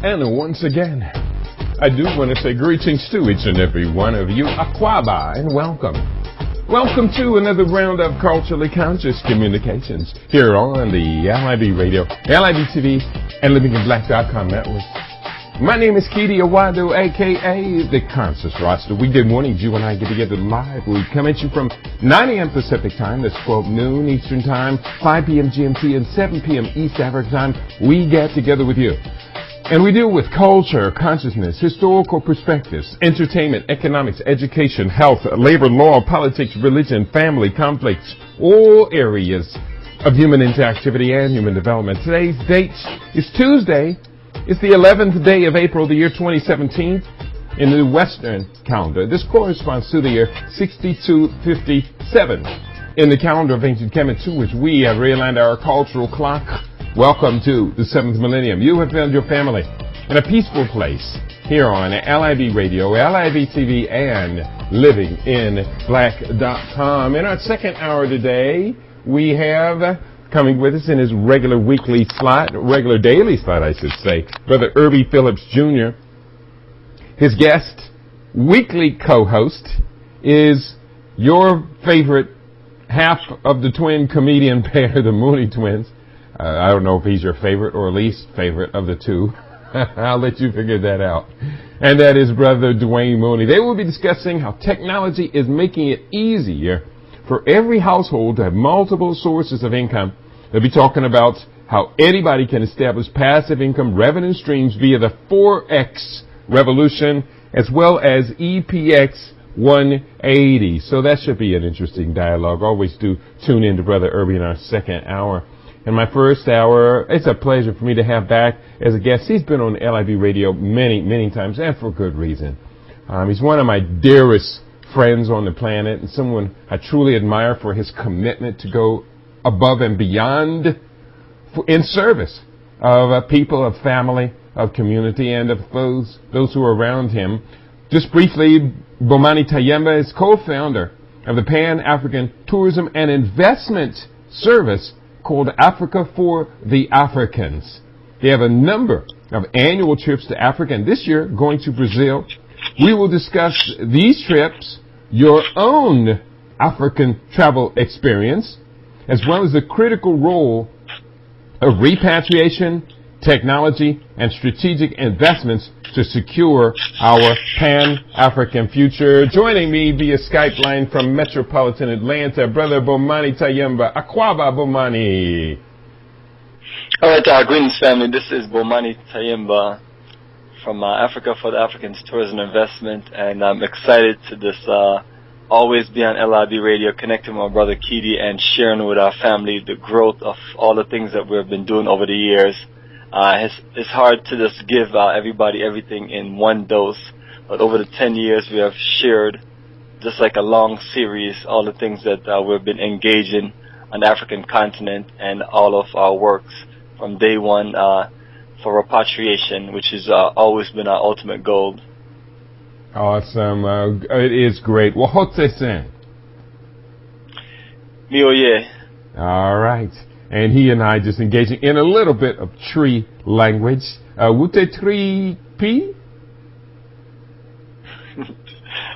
And once again, I do want to say greetings to each and every one of you. Akwaba and welcome. Welcome to another round of Culturally Conscious Communications here on the LIB Radio, LIB TV, and LivingInBlack.com network. My name is Kidi Awadu, a.k.a. The Conscious Roster. Weekday mornings, you and I get together live. We come at you from 9 a.m. Pacific Time, that's 12 noon Eastern Time, 5 p.m. GMT, and 7 p.m. East African Time. We get together with you. And we deal with culture, consciousness, historical perspectives, entertainment, economics, education, health, labor, law, politics, religion, family, conflicts, all areas of human interactivity and human development. Today's date is Tuesday. It's the 11th day of April, the year 2017, in the Western calendar. This corresponds to the year 6257 in the calendar of ancient Kemet, to which we have realigned our cultural clock. Welcome to the 7th millennium. You have found your family in a peaceful place here on LIB Radio, LIB TV, and LivingInBlack.com. In our second hour today, we have coming with us in his regular weekly slot, regular daily slot, I should say, Brother Irby Phillips Jr. His guest, weekly co-host, is your favorite half of the twin comedian pair, the Mooney Twins. I don't know if he's your favorite or least favorite of the two. I'll let you figure that out. And that is Brother Dwayne Mooney. They will be discussing how technology is making it easier for every household to have multiple sources of income. They'll be talking about how anybody can establish passive income revenue streams via the 4X revolution, as well as EPX 180. So that should be an interesting dialogue. Always do tune in to Brother Irby in our second hour. In my first hour, it's a pleasure for me to have back as a guest. He's been on LIB Radio many, many times, and for good reason. He's one of my dearest friends on the planet, and someone I truly admire for his commitment to go above and beyond in service of people, of family, of community, and of those who are around him. Just briefly, Bomani Tayemba is co-founder of the Pan-African Tourism and Investment Service called Africa for the Africans. They have a number of annual trips to Africa, and this year going to Brazil. We will discuss these trips, your own African travel experience, as well as the critical role of repatriation, technology, and strategic investments to secure our Pan-African future. Joining me via Skype line from metropolitan Atlanta, Brother Bomani Tayemba. Akwaba Bomani. All right, greetings, family. This is Bomani Tayemba from Africa for the Africans Tourism Investment, and I'm excited to this always be on LIB Radio, connecting with my brother Kidi and sharing with our family the growth of all the things that we've been doing over the years. It's hard to just give everybody everything in one dose, but over the 10 years we have shared, just like a long series, all the things that we've been engaging on the African continent and all of our works from day one for repatriation, which has always been our ultimate goal. Awesome. It is great. Wahotse-sen. Mioye. All right. And he and I just engaging in a little bit of tree language. Wute tree P?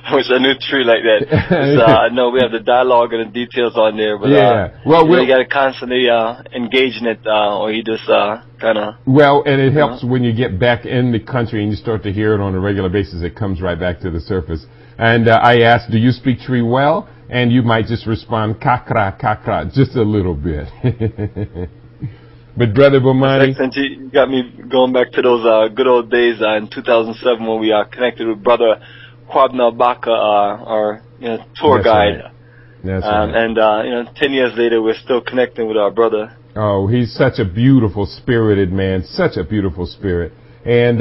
I wish I knew tree like that. I know we have the dialogue and the details on there, but yeah. Well, you got to constantly engage in it, or you just kind of... Well, and it helps when you get back in the country and you start to hear it on a regular basis. It comes right back to the surface. And I asked, do you speak tree well? And you might just respond, kakra, kakra, just a little bit. But Brother Bomani... Since you got me going back to those good old days in 2007 when we connected with Brother Kwabna Baka, our tour guide. Right. That's right. And 10 years later, we're still connecting with our brother. Oh, he's such a beautiful, spirited man, such a beautiful spirit. And,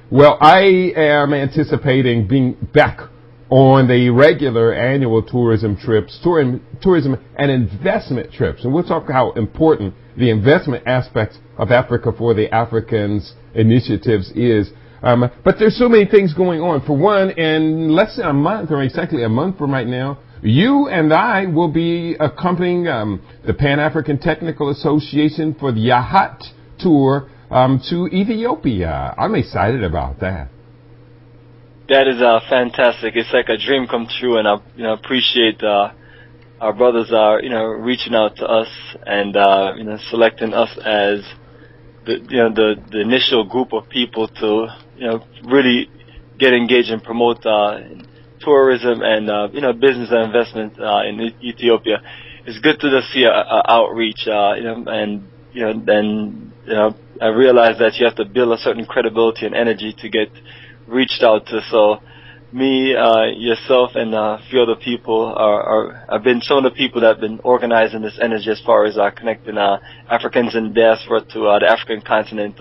well, I am anticipating being back on the regular annual tourism trips, tourism and investment trips. And we'll talk how important the investment aspect of Africa for the Africans initiatives is. But there's so many things going on. For one, in less than a month, or exactly a month from right now, you and I will be accompanying the Pan-African Technical Association for the Yahat Tour to Ethiopia. I'm excited about that. That is fantastic. It's like a dream come true, and I appreciate our brothers are reaching out to us and selecting us as the initial group of people to really get engaged and promote tourism and business and investment in Ethiopia. It's good to just see a outreach, and I realize that you have to build a certain credibility and energy to get reached out to. So me, yourself, and a few other people have been some of the people that have been organizing this energy as far as connecting Africans in diaspora to the African continent,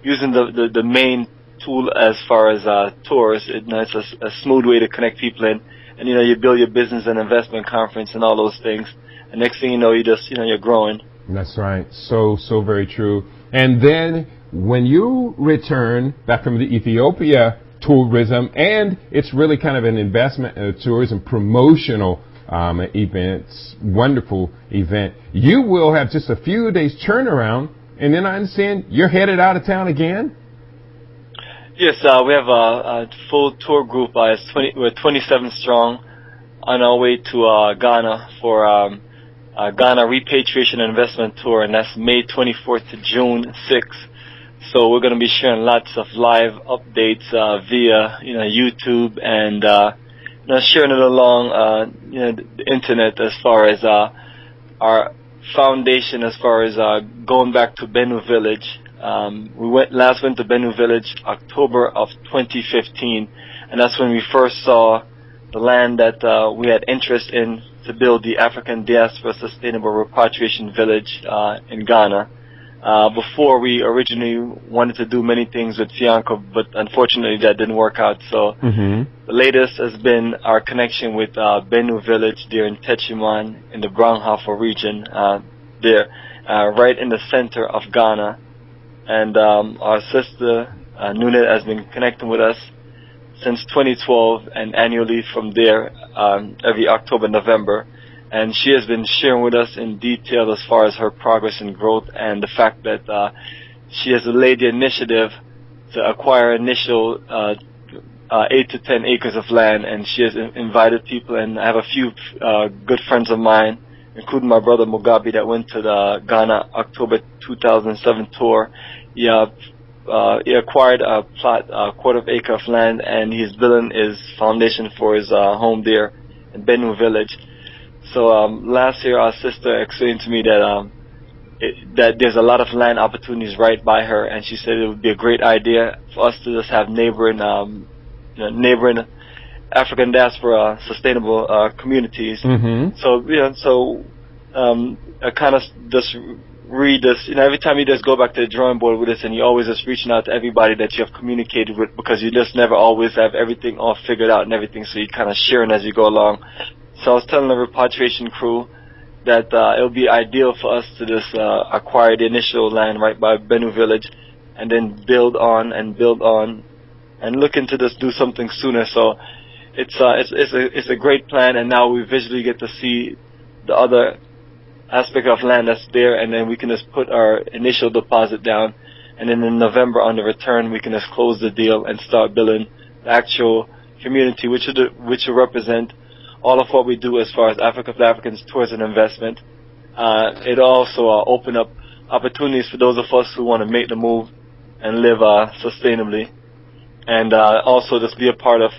using the main tool as far as tours. It's a smooth way to connect people in, and you build your business and investment conference and all those things, and next thing you know, you're growing. That's right. So very true. And then when you return back from the Ethiopia tourism, and it's really kind of an investment tourism promotional events, wonderful event, you will have just a few days turnaround, and then I understand you're headed out of town again? Yes, we have a full tour group. We're 27 strong on our way to Ghana for Ghana Repatriation Investment Tour, and that's May 24th to June 6th. So we're going to be sharing lots of live updates via YouTube and sharing it along the internet as far as our foundation, as far as going back to Benue Village. We went to Benue Village October of 2015, and that's when we first saw the land that we had interest in to build the African Diaspora Sustainable Repatriation Village in Ghana. Before, we originally wanted to do many things with Fianco, but unfortunately that didn't work out. So the latest has been our connection with Benue Village there in Techiman in the Brongafo region, right in the center of Ghana. And our sister Nuna has been connecting with us since 2012, and annually from there, every October, November. And she has been sharing with us in detail as far as her progress and growth, and the fact that she has laid the initiative to acquire initial 8 to 10 acres of land, and she has invited people, and I have a few good friends of mine, including my brother Mugabe, that went to the Ghana October 2007 tour. He acquired a plot, a quarter of acre of land, and he's building his foundation for his home there in Benue Village. So last year, our sister explained to me that there's a lot of land opportunities right by her, and she said it would be a great idea for us to just have neighboring African diaspora sustainable communities. So I kind of just read this. Every time you just go back to the drawing board with us, and you're always just reaching out to everybody that you have communicated with, because you just never always have everything all figured out and everything. So you're kind of sharing as you go along. So I was telling the repatriation crew that it would be ideal for us to just acquire the initial land right by Benue Village, and then build on and looking to just do something sooner. So it's a great plan, and now we visually get to see the other aspect of land that's there, and then we can just put our initial deposit down, and then in November on the return we can just close the deal and start building the actual community, which will represent all of what we do as far as Africa for Africans tours and investment. It also open up opportunities for those of us who want to make the move and live sustainably, and also just be a part of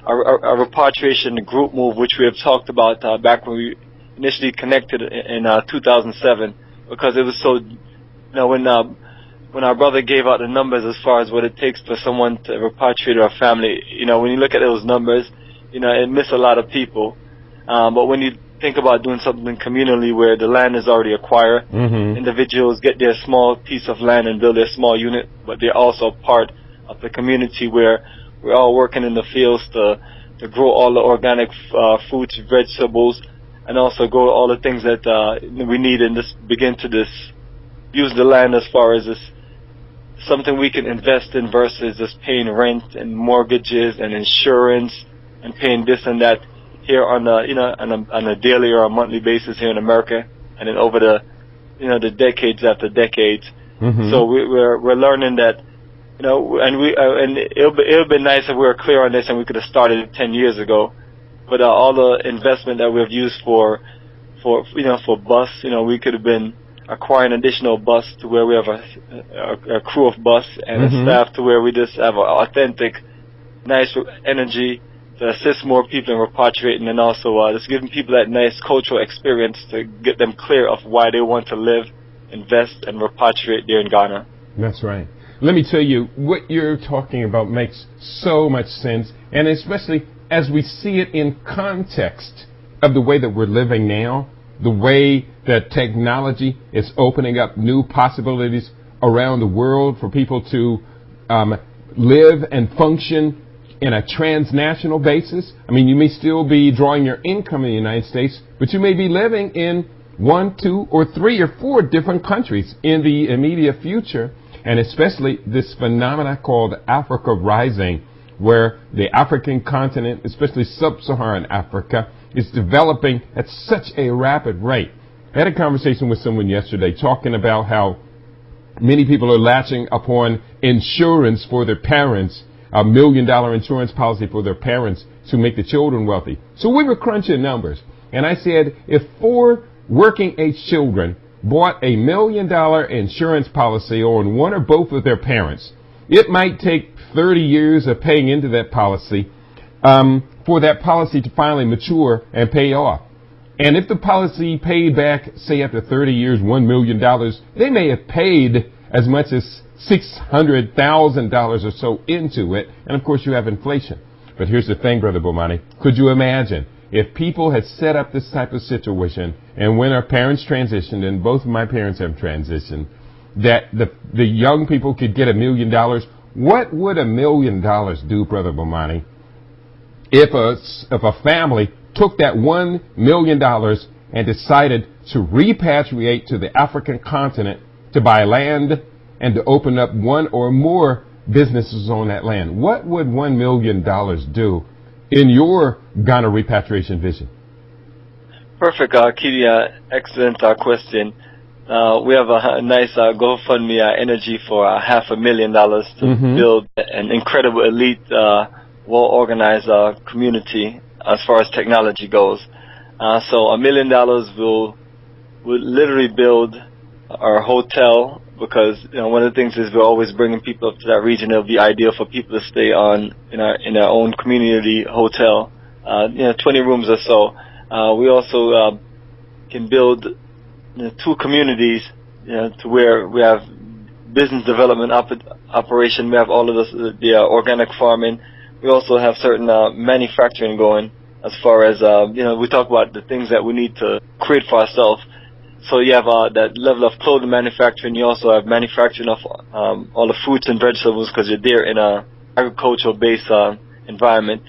our repatriation group move, which we have talked about back when we initially connected in 2007, because it was so, when our brother gave out the numbers as far as what it takes for someone to repatriate our family, when you look at those numbers, it missed a lot of people. But when you think about doing something communally where the land is already acquired, individuals get their small piece of land and build their small unit, but they're also part of the community where we're all working in the fields to grow all the organic fruits, vegetables, and also grow all the things that we need, and just begin to use the land as far as this something we can invest in versus just paying rent and mortgages and insurance and paying this and that here on a daily or a monthly basis here in America, and then over the decades after decades, Mm-hmm. So we're learning that, you know, and it'll be nice if we were clear on this and we could have started it 10 years ago. But all the investment that we've used for bus, you know, we could have been acquiring additional bus to where we have a crew of bus and a staff to where we just have an authentic, nice energy to assist more people in repatriating, and also just giving people that nice cultural experience to get them clear of why they want to live, invest, and repatriate there in Ghana. That's right. Let me tell you, what you're talking about makes so much sense, and especially as we see it in context of the way that we're living now, the way that technology is opening up new possibilities around the world for people to live and function in a transnational basis. I mean, you may still be drawing your income in the United States, but you may be living in 1, 2, or 3 or 4 different countries in the immediate future, and especially this phenomena called Africa Rising, where the African continent, especially sub-Saharan Africa, is developing at such a rapid rate. I had a conversation with someone yesterday talking about how many people are latching upon insurance for their parents, $1 million insurance policy for their parents to make the children wealthy. So we were crunching numbers, and I said if 4 working age children bought $1 million insurance policy on one or both of their parents, it might take 30 years of paying into that policy for that policy to finally mature and pay off. And if the policy paid back, say after 30 years, $1 million, they may have paid as much as $600,000 or so into it. And of course you have inflation. But here's the thing, Brother Bomani. Could you imagine if people had set up this type of situation, and when our parents transitioned, and both of my parents have transitioned, that the young people could get $1 million? What would $1 million do, Brother Bomani, if a family took that $1 million and decided to repatriate to the African continent to buy land and to open up one or more businesses on that land? What would $1 million do in your Ghana repatriation vision? Perfect, Kitty. Excellent question. We have a nice GoFundMe energy for $500,000 to build an incredible elite, well-organized community as far as technology goes. So $1 million will literally build our hotel, because one of the things is we're always bringing people up to that region. It'll be ideal for people to stay in our own community hotel, 20 rooms or so. We also can build 2 communities, to where we have business development operation. We have all of the organic farming. We also have certain manufacturing going, as far as we talk about the things that we need to create for ourselves. So you have that level of clothing manufacturing. You also have manufacturing of all the fruits and vegetables, because you're there in a agricultural based environment,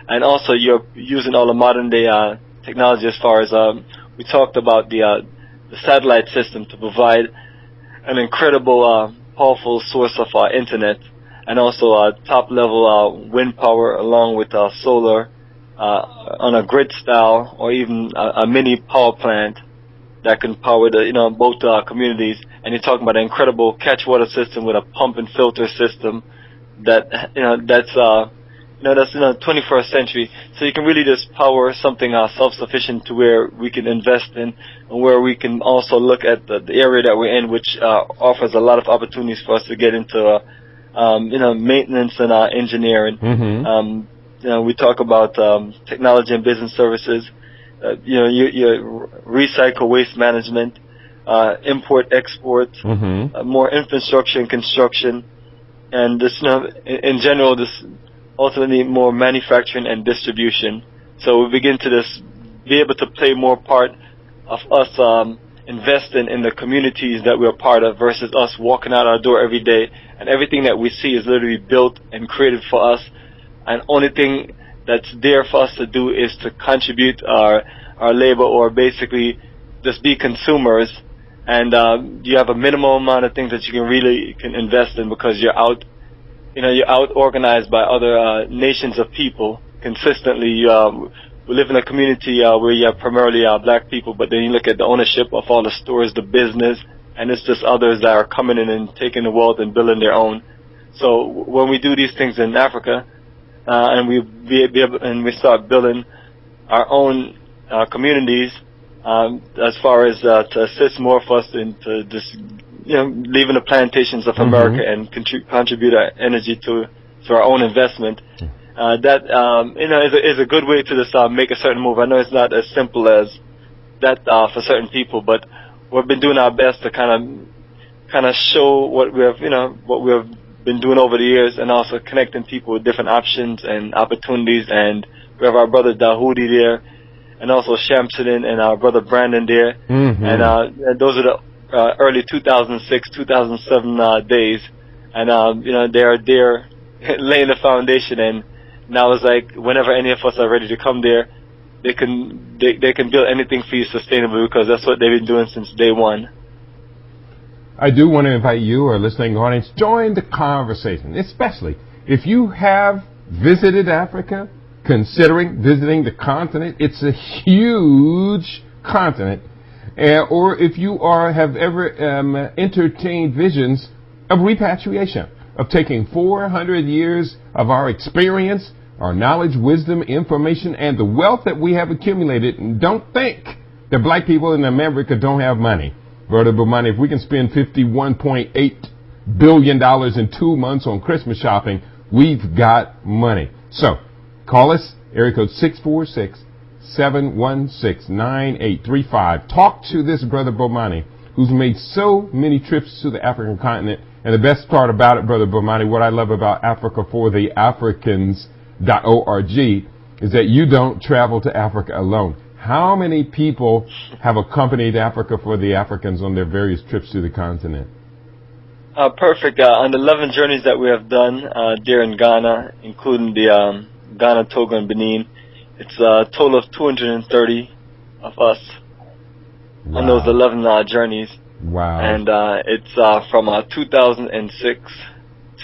and also you're using all the modern day technology, as far as we talked about the satellite system to provide an incredible powerful source of internet, and also top level wind power, along with solar on a grid style, or even a mini power plant that can power both communities. And you're talking about an incredible catch water system with a pump and filter system that's 21st century. So you can really just power something self-sufficient, to where we can invest in, and where we can also look at the area that we're in, which offers a lot of opportunities for us to get into maintenance and engineering. We talk about technology and business services. Your recycle waste management, import export, more infrastructure and construction, and this in general, this ultimately more manufacturing and distribution. So we begin to be able to play more part of us investing in the communities that we're part of, versus us walking out our door every day and everything that we see is literally built and created for us, and only thing that's there for us to do is to contribute our labor, or basically just be consumers. And you have a minimal amount of things that you can invest in, because you're out organized by other nations of people consistently. We live in a community where you have primarily black people, but then you look at the ownership of all the stores, the business, and it's just others that are coming in and taking the wealth and building their own. So when we do these things in Africa, and we start building our own communities, as far as to assist more of us into just leaving the plantations of America and contribute our energy to our own investment. That is a good way to just make a certain move. I know it's not as simple as that for certain people, but we've been doing our best to kind of show what we have been doing over the years, and also connecting people with different options and opportunities. And we have our brother Dahoudi there, and also Shamsuddin and our brother Brandon there. And those are the early 2006, 2007 days, and they are there laying the foundation. And now it's like whenever any of us are ready to come there, they can build anything for you sustainably, because that's what they've been doing since day one. I do want to invite you, our listening audience, join the conversation, especially if you have visited Africa, considering visiting the continent. It's a huge continent. Or if you have ever entertained visions of repatriation, of taking 400 years of our experience, our knowledge, wisdom, information, and the wealth that we have accumulated, and don't think that black people in America don't have money. Brother Bomani, if we can spend $51.8 billion in 2 months on Christmas shopping, we've got money. So, call us, area code 646-716-9835. Talk to this Brother Bomani, who's made so many trips to the African continent. And the best part about it, Brother Bomani, what I love about Africa for the Africans.org is that you don't travel to Africa alone. How many people have accompanied Africa for the Africans on their various trips to the continent? Perfect. On the 11 journeys that we have done there in Ghana, including the Ghana, Togo, and Benin, it's a total of 230 of us on those 11 journeys. Wow. And it's from 2006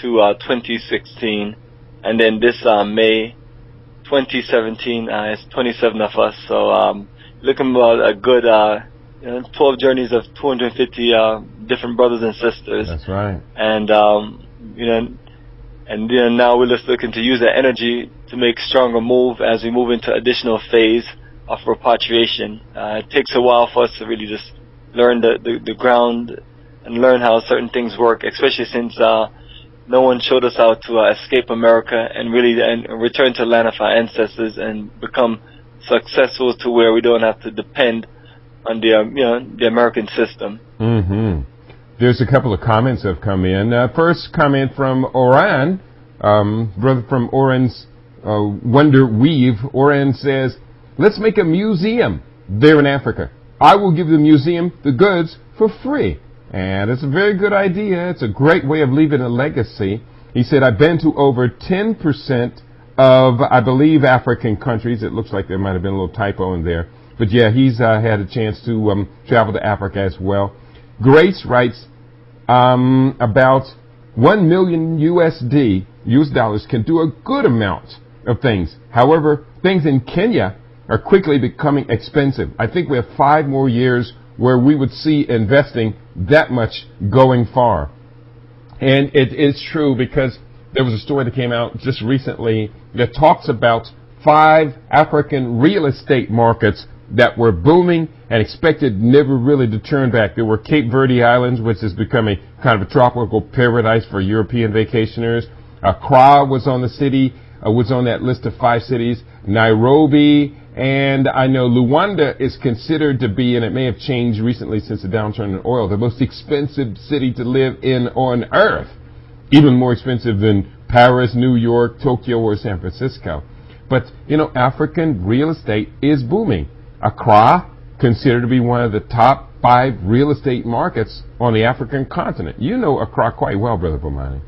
to 2016. And then this May 2017 is 27 of us. So looking about a good 12 journeys of 250 different brothers and sisters. That's right. And now we're just looking to use that energy to make stronger move as we move into additional phase of repatriation. It takes a while for us to really just learn the ground and learn how certain things work, especially since no one showed us how to escape America and really return to the land of our ancestors and become successful to where we don't have to depend on the American system. There's a couple of comments that have come in. First comment from Oran, brother from Oran's Wonder Weave. Oran says, let's make a museum there in Africa. I will give the museum the goods for free. And it's a very good idea. It's a great way of leaving a legacy. He said, I've been to over 10% of, I believe, African countries. It looks like there might have been a little typo in there. But yeah, he's had a chance to travel to Africa as well. Grace writes, about 1 million US dollars can do a good amount of things. However, things in Kenya are quickly becoming expensive. I think we have 5 more years where we would see investing that much going far. And it is true, because there was a story that came out just recently that talks about 5 African real estate markets that were booming and expected never really to turn back. There were Cape Verde Islands, which has become a kind of a tropical paradise for European vacationers. Accra was on that list of 5 cities. Nairobi, and I know Luanda is considered to be, and it may have changed recently since the downturn in oil, the most expensive city to live in on earth. Even more expensive than Paris, New York, Tokyo, or San Francisco. But, African real estate is booming. Accra, considered to be one of the top 5 real estate markets on the African continent. You know Accra quite well, Brother Bomani.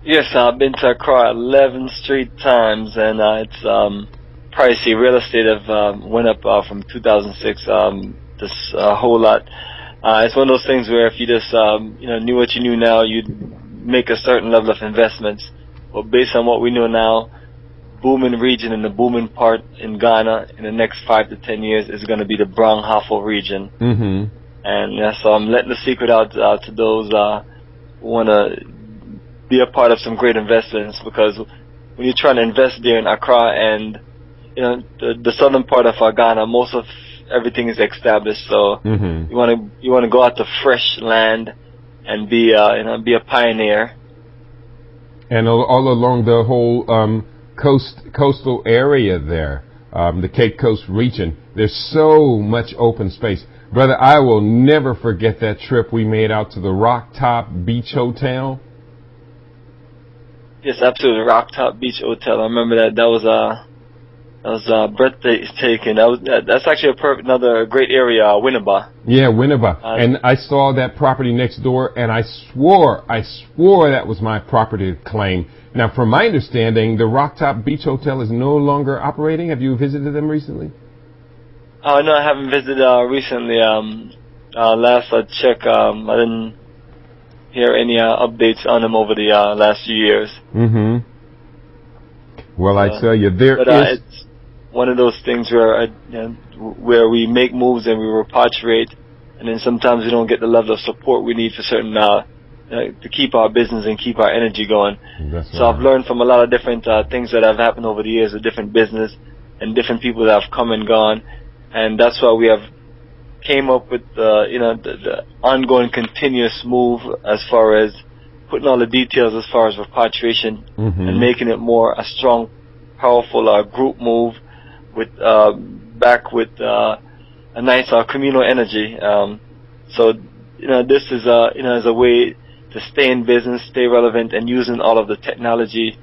Yes, I've been to Accra 11 straight times, and it's pricey. Real estate have went up from 2006 just a whole lot. It's one of those things where if you just knew what you knew now, you'd make a certain level of investments. But based on what we know now, booming region and the booming part in Ghana in the next 5 to 10 years is going to be the Brown Hafo region. And so I'm letting the secret out to those who want to be a part of some great investments, because when you're trying to invest there in Accra and the southern part of Ghana, most of everything is established. So you want to go out to fresh land and be a pioneer. And all along the whole coastal area there, the Cape Coast region, there's so much open space. Brother, I will never forget that trip we made out to the Rock Top Beach Hotel. Yes, absolutely, Rock Top Beach Hotel. I remember that. That was breathtaking. That's actually another great area, Winneba. Yeah, Winneba. And I saw that property next door, and I swore that was my property claim. Now, from my understanding, the Rock Top Beach Hotel is no longer operating. Have you visited them recently? Oh, no, I haven't visited recently. Last I checked, I didn't hear any updates on them over the last few years. Well, I tell you, it's one of those things where we make moves and we repatriate, and then sometimes we don't get the level of support we need for certain to keep our business and keep our energy going. So I've learned from a lot of different things that have happened over the years with different business and different people that have come and gone, and that's why we have came up with the ongoing continuous move as far as putting all the details as far as repatriation and making it more a strong, powerful group move with back with a nice communal energy. So this is as a way to stay in business, stay relevant, and using all of the technology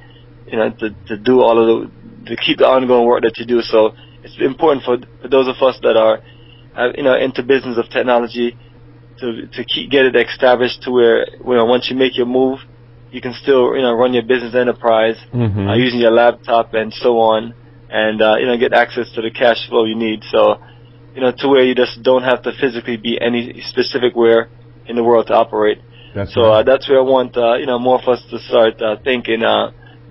to do all of to keep the ongoing work that you do. So it's important for those of us that are into business of technology to get it established to where once you make your move, you can still run your business enterprise using your laptop and so on, and get access to the cash flow you need. So to where you just don't have to physically be any specific where in the world to operate. That's where I want more of us to start thinking.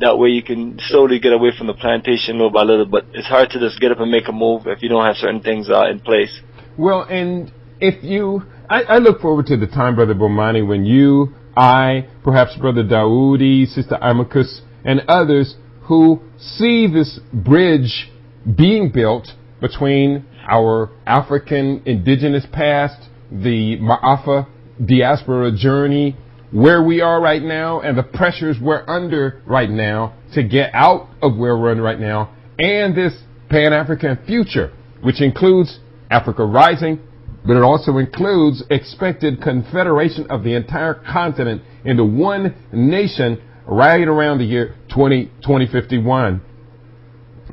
That way you can slowly get away from the plantation little by little. But it's hard to just get up and make a move if you don't have certain things in place. Well, and I look forward to the time, Brother Bomani, when you, I, perhaps Brother Dawoodi, Sister Amicus, and others who see this bridge being built between our African indigenous past, the Ma'afa diaspora journey, where we are right now, and the pressures we're under right now to get out of where we're in right now, and this Pan-African future, which includes Africa Rising, but it also includes expected confederation of the entire continent into one nation right around the year 2051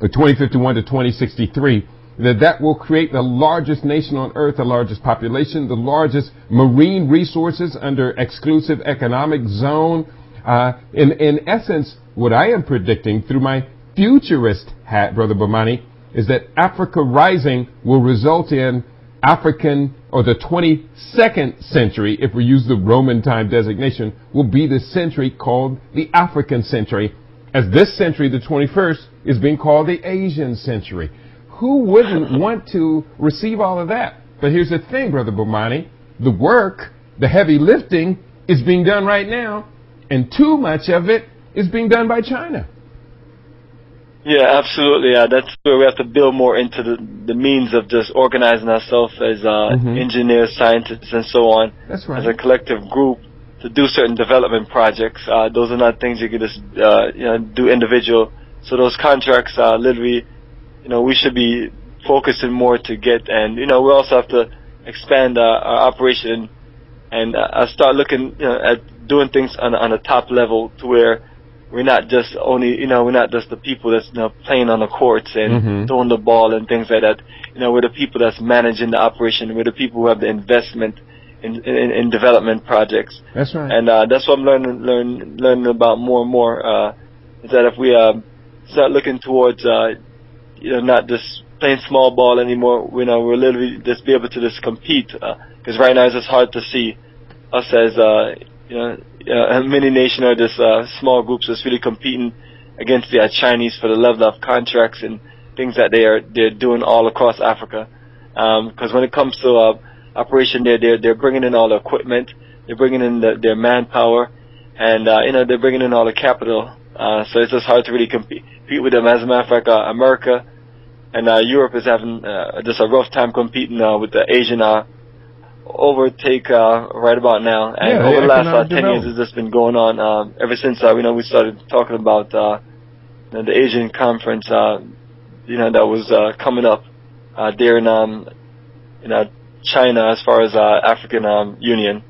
to 2063. That will create the largest nation on earth, the largest population, the largest marine resources under exclusive economic zone. In essence, what I am predicting through my futurist hat, Brother Bomani, is that Africa Rising will result in African, or the 22nd century, if we use the Roman time designation, will be the century called the African century, as this century, the 21st, is being called the Asian century. Who wouldn't want to receive all of that? But here's the thing, Brother Bomani, the work, the heavy lifting is being done right now, and too much of it is being done by China. Yeah, absolutely. That's where we have to build more into the means of just organizing ourselves as engineers, scientists, and so on. That's right. As a collective group to do certain development projects. Those are not things you can just do individual. So those contracts are literally, we should be focusing more to get, and we also have to expand our operation and start looking at doing things on a top level to where we're not just we're not just the people that's playing on the courts and throwing the ball and things like that. We're the people that's managing the operation. We're the people who have the investment in development projects. That's right. And that's what I'm learning about more and more. Is that if we start looking towards not just playing small ball anymore, we'll literally just be able to just compete. Because right now it's just hard to see us as many nations are just small groups that's really competing against the Chinese for the level of contracts and things that they're doing all across Africa. Because when it comes to operation there. They're bringing in all the equipment, they're bringing in their manpower, and they're bringing in all the capital. So it's just hard to really compete with them. As a matter of fact, America and Europe is having just a rough time competing with the Asian overtake right about now. And over the last 10 years, it's just been going on ever since we started talking about the Asian conference. That was coming up there in China as far as African Union.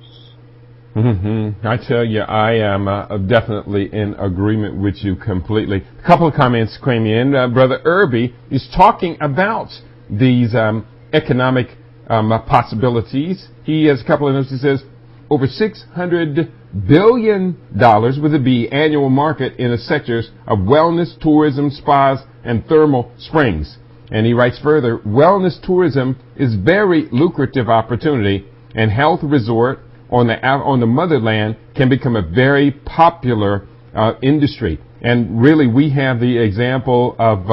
Mm-hmm. I tell you, I am definitely in agreement with you completely. A couple of comments came in. Brother Irby is talking about these economic possibilities. He has a couple of notes. He says, over $600 billion with a B annual market in the sectors of wellness, tourism, spas, and thermal springs. And he writes further, wellness tourism is very lucrative opportunity, and health resort on the motherland can become a very popular industry. And really, we have the example of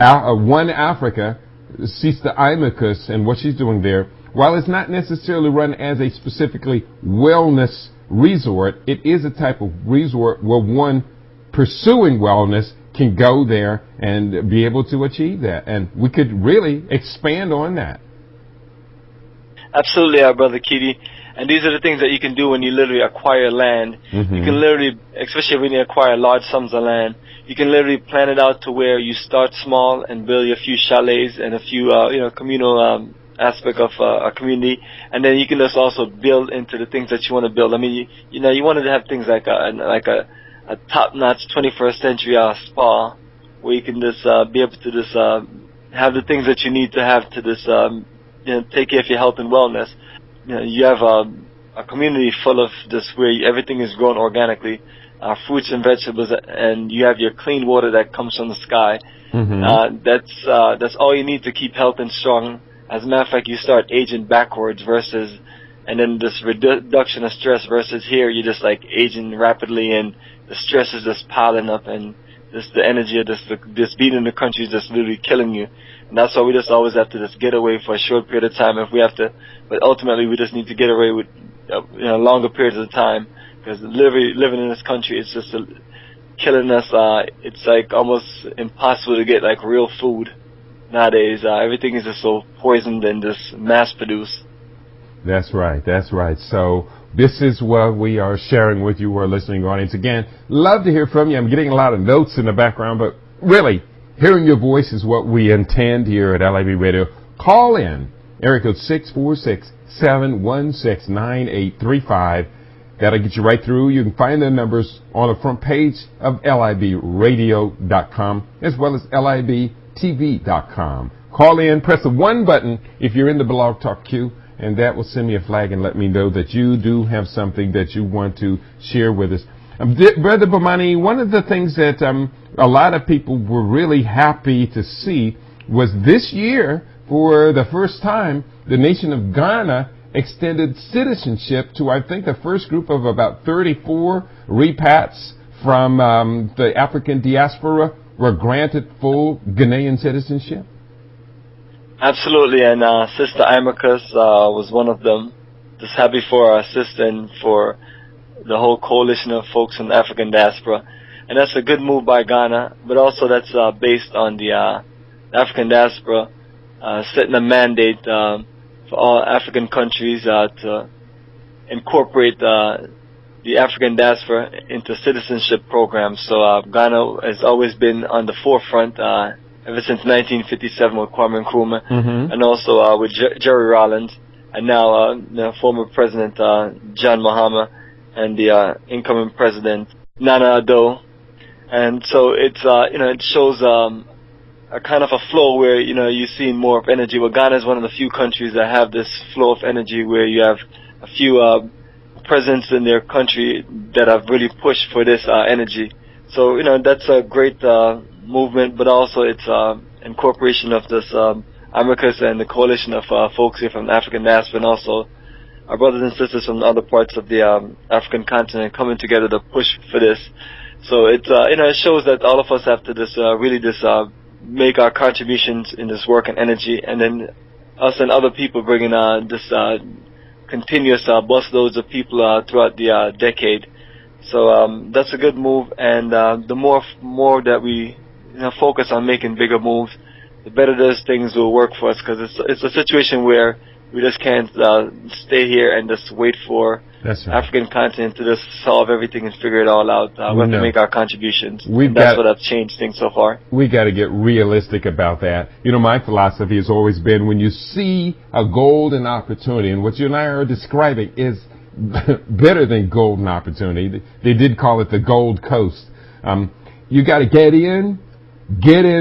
One Africa, Sister Imicus, and what she's doing there. While it's not necessarily run as a specifically wellness resort, it is a type of resort where one pursuing wellness can go there and be able to achieve that. And we could really expand on that. Absolutely, Brother Keedy. And these are the things that you can do when you literally acquire land. Mm-hmm. You can literally, especially when you acquire large sums of land, you can literally plan it out to where you start small and build a few chalets and a few, communal aspect of a community, and then you can just also build into the things that you want to build. I mean, you wanted to have things like a top-notch 21st century spa, where you can just be able to just have the things that you need to have to just take care of your health and wellness. You have a community full of just where everything is grown organically, fruits and vegetables, and you have your clean water that comes from the sky. Mm-hmm. That's all you need to keep health and strong. As a matter of fact, you start aging backwards and then this reduction of stress versus here, you're just like aging rapidly and the stress is just piling up and just the energy of this being in the country is just literally killing you. And that's why we just always have to just get away for a short period of time if we have to, but ultimately we just need to get away with longer periods of time, because living in this country is just killing us. It's like almost impossible to get like real food. Nowadays, everything is just so poisoned and just mass-produced. That's right. That's right. So this is what we are sharing with you, our listening audience. Again, love to hear from you. I'm getting a lot of notes in the background, but really, hearing your voice is what we intend here at LIB Radio. Call in, area code 646-716-9835. That'll get you right through. You can find the numbers on the front page of libradio.com as well as libtv.com. Call in, press the 1 button if you're in the Blog Talk queue, and that will send me a flag and let me know that you do have something that you want to share with us. Brother Bomani, one of the things that a lot of people were really happy to see was this year, for the first time, the nation of Ghana extended citizenship to, I think, the first group of about 34 repats from the African diaspora were granted full Ghanaian citizenship. Absolutely, and Sister Imicus was one of them. Just happy for our sister and for the whole coalition of folks in the African diaspora. And that's a good move by Ghana, but also that's based on the African diaspora setting a mandate for all African countries to incorporate the African diaspora into citizenship programs. So Ghana has always been on the forefront ever since 1957 with Kwame Nkrumah, Mm-hmm. and also with Jerry Rawlings, and now former President John Mahama and the incoming President Nana Addo. And so it's it shows a kind of a flow where you're seeing more of energy. Well, Ghana is one of the few countries that have this flow of energy where you have a few presidents in their country that have really pushed for this energy. So that's a great movement, but also it's incorporation of this Amicus and the coalition of folks here from the African diaspora, and also our brothers and sisters from other parts of the African continent coming together to push for this. So it shows that all of us have to really make our contributions in this work and energy, and then us and other people bringing this continuous busloads of people throughout the decade. So that's a good move, and the more that we focus on making bigger moves, the better those things will work for us, because it's a situation where we just can't stay here and just wait for African continent to just solve everything and figure it all out. We have to make our contributions. That's what have changed things so far. We got to get realistic about that. My philosophy has always been, when you see a golden opportunity, and what you and I are describing is better than golden opportunity. They did call it the Gold Coast. You got to get in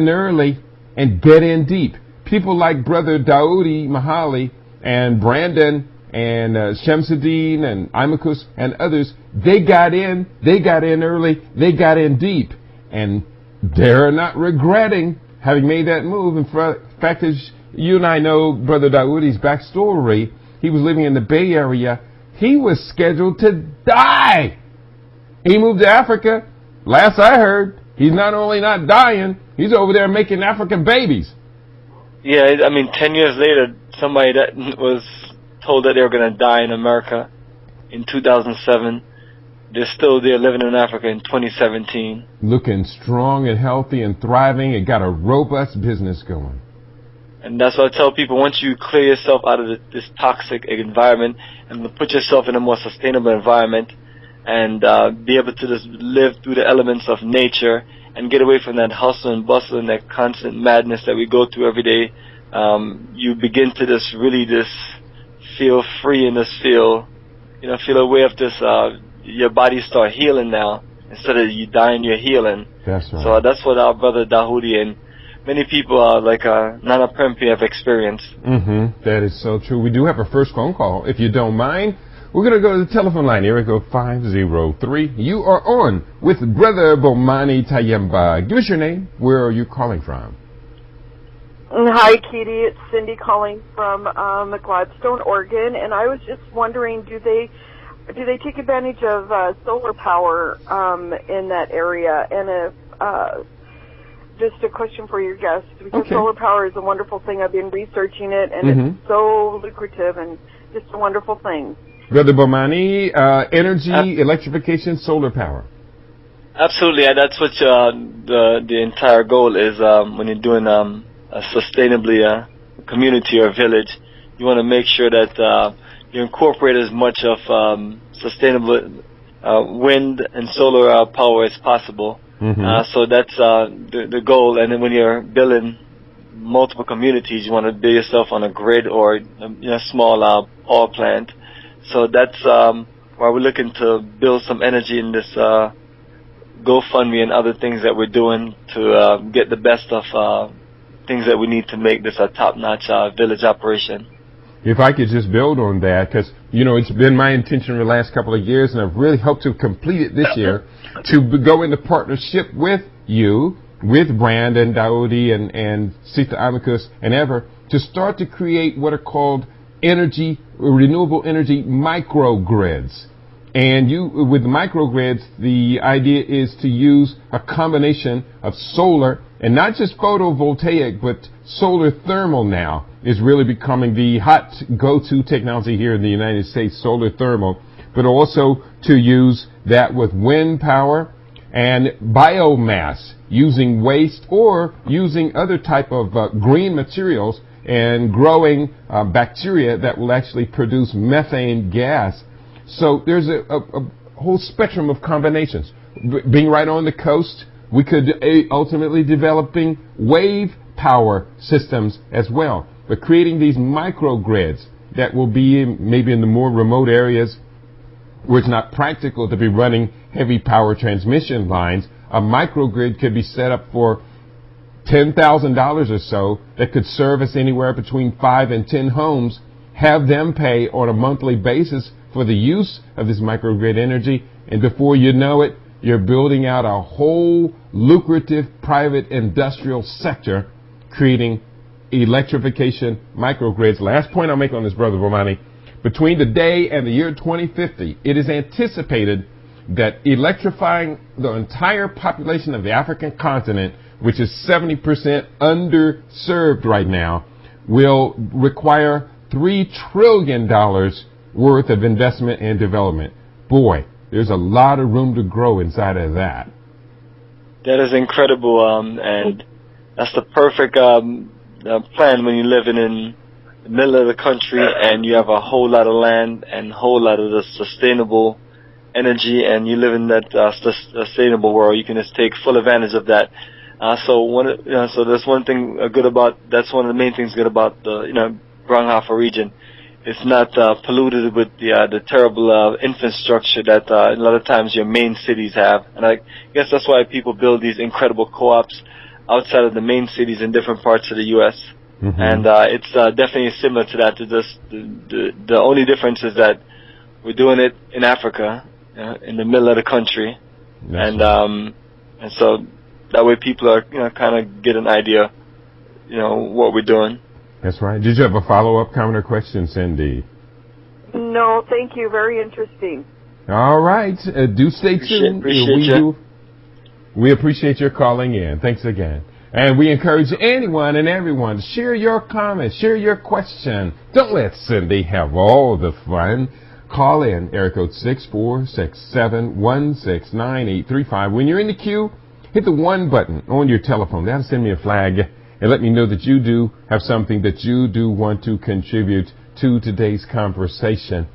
early, and get in deep. People like Brother Daoudi Mahali and Brandon and Shamsuddin and Imakus and others, they got in early, they got in deep, and they're not regretting having made that move. In fact, as you and I know Brother Daoudi's backstory, he was living in the Bay Area. He was scheduled to die. He moved to Africa. Last I heard, he's not only not dying, he's over there making African babies. Yeah, 10 years later, somebody that was told that they were going to die in America in 2007, they're still there living in Africa in 2017. Looking strong and healthy and thriving, and got a robust business going. And that's what I tell people: once you clear yourself out of this toxic environment and put yourself in a more sustainable environment, and be able to just live through the elements of nature and get away from that hustle and bustle and that constant madness that we go through every day, you begin to just really just feel free and just feel a way of this, your body start healing now. Instead of you dying, you're healing. That's right. So that's what our brother Dahoudi and many people like Nana Prempi have experienced. That is so true. We do have a first phone call, if you don't mind. We're going to go to the telephone line. Here we go, 503. You are on with Brother Bomani Tayemba. Give us your name. Where are you calling from? Hi, Katie. It's Cindy calling from Gladstone, Oregon, and I was just wondering, do they take advantage of solar power in that area? And if just a question for your guests, because solar power is a wonderful thing. I've been researching it, and it's so lucrative and just a wonderful thing. Brother Bomani, energy, electrification, solar power. Absolutely, that's what the entire goal is. When you're doing a sustainably community or village, you want to make sure that you incorporate as much of sustainable wind and solar power as possible. So that's the goal. And then when you're building multiple communities, you want to build yourself on a grid or a small power plant. So that's why we're looking to build some energy in this GoFundMe and other things that we're doing to get the best of things that we need to make this a top-notch village operation. If I could just build on that, because, it's been my intention in the last couple of years, and I've really hoped to complete it this year, to go into partnership with you, with Brandon, Daoudi, and Sita Amicus, and Ever, to start to create what are called renewable energy microgrids. And with microgrids, the idea is to use a combination of solar, and not just photovoltaic, but solar thermal now is really becoming the hot go-to technology here in the United States, solar thermal, but also to use that with wind power and biomass, using waste or using other type of green materials and growing bacteria that will actually produce methane gas. So there's a whole spectrum of combinations. Being right on the coast, we could ultimately developing wave power systems as well. But creating these microgrids that will be maybe in the more remote areas where it's not practical to be running heavy power transmission lines, a microgrid could be set up for $10,000 or so that could service anywhere between 5 and 10 homes, have them pay on a monthly basis for the use of this microgrid energy, and before you know it, you're building out a whole lucrative private industrial sector, creating electrification microgrids. Last point I'll make on this, Brother Bomani, between today and the year 2050, it is anticipated that electrifying the entire population of the African continent, which is 70% underserved right now, will require $3 trillion worth of investment and development. Boy, there's a lot of room to grow inside of that. That is incredible, and that's the perfect plan when you're living in the middle of the country and you have a whole lot of land and a whole lot of the sustainable energy, and you live in that sustainable world. You can just take full advantage of that. So that's one thing good about. That's one of the main things good about the Branghafa region. It's not polluted with the terrible infrastructure that a lot of times your main cities have. And I guess that's why people build these incredible co-ops outside of the main cities in different parts of the U.S. Mm-hmm. And it's definitely similar to that. The only difference is that we're doing it in Africa, in the middle of the country, and so that way people are kind of get an idea, what we're doing. That's right. Did you have a follow-up comment or question, Cindy? No, thank you. Very interesting. All right. Do stay tuned. We appreciate your calling in. Thanks again. And we encourage anyone and everyone to share your comments, share your question. Don't let Cindy have all the fun. Call in, area code 646-716-9835. When you're in the queue, hit the 1 button on your telephone. That'll send me a flag and let me know that you do have something that you do want to contribute to today's conversation.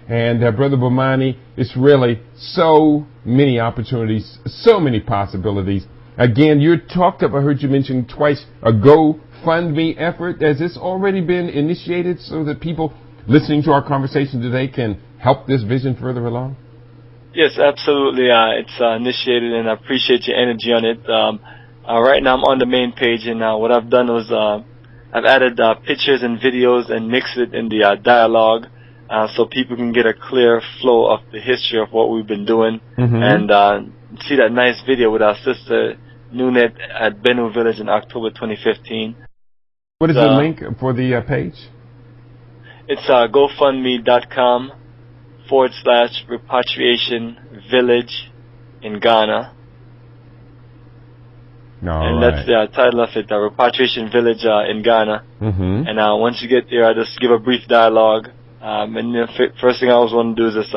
And Brother Bomani, it's really so many opportunities, so many possibilities. Again, I heard you mention twice a GoFundMe effort. Has this already been initiated so that people listening to our conversation today can help this vision further along? Yes, absolutely. It's initiated, and I appreciate your energy on it. Right now I'm on the main page, and what I've done was I've added pictures and videos and mixed it in the dialogue so people can get a clear flow of the history of what we've been doing, and see that nice video with our sister Nunet at Benue Village in October 2015. What is the link for the page? It's GoFundMe.com/Repatriation Village in Ghana. That's the title of it, Repatriation Village in Ghana. And once you get there, I just give a brief dialogue. And the first thing I always want to do is just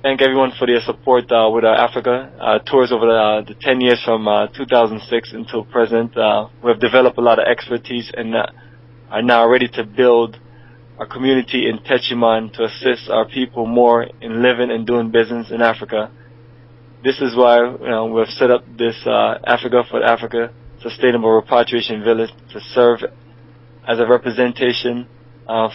thank everyone for their support with our Africa tours over the 10 years from 2006 until present. We have developed a lot of expertise and are now ready to build a community in Techiman to assist our people more in living and doing business in Africa. This is why we've set up this Africa for Africa Sustainable Repatriation Village to serve as a representation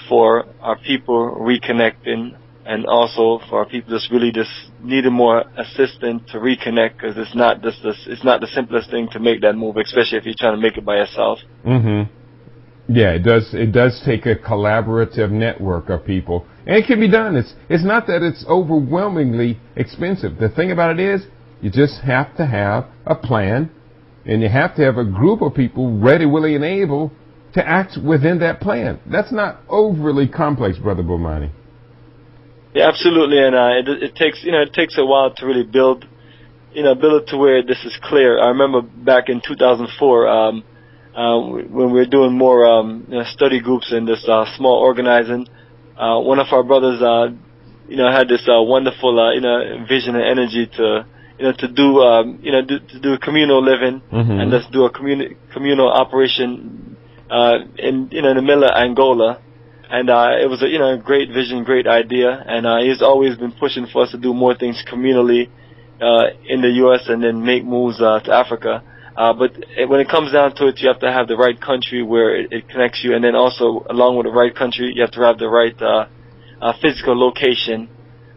for our people reconnecting, and also for our people just really just needing more assistance to reconnect, because it's not the simplest thing to make that move, especially if you're trying to make it by yourself. Yeah, it does take a collaborative network of people, and it can be done. It's not that it's overwhelmingly expensive. The thing about it is, you just have to have a plan, and you have to have a group of people ready, willing, and able to act within that plan. That's not overly complex, Brother Bomani. Yeah, absolutely, and it takes a while to really build it to where this is clear. I remember back in 2004. When we were doing more study groups and this small organizing, one of our brothers had this wonderful vision and energy to do communal living and just do a communal operation in the middle of Angola, and it was a great vision, great idea, and he's always been pushing for us to do more things communally in the U.S. and then make moves to Africa. But when it comes down to it, you have to have the right country where it connects you, and then also along with the right country, you have to have the right physical location.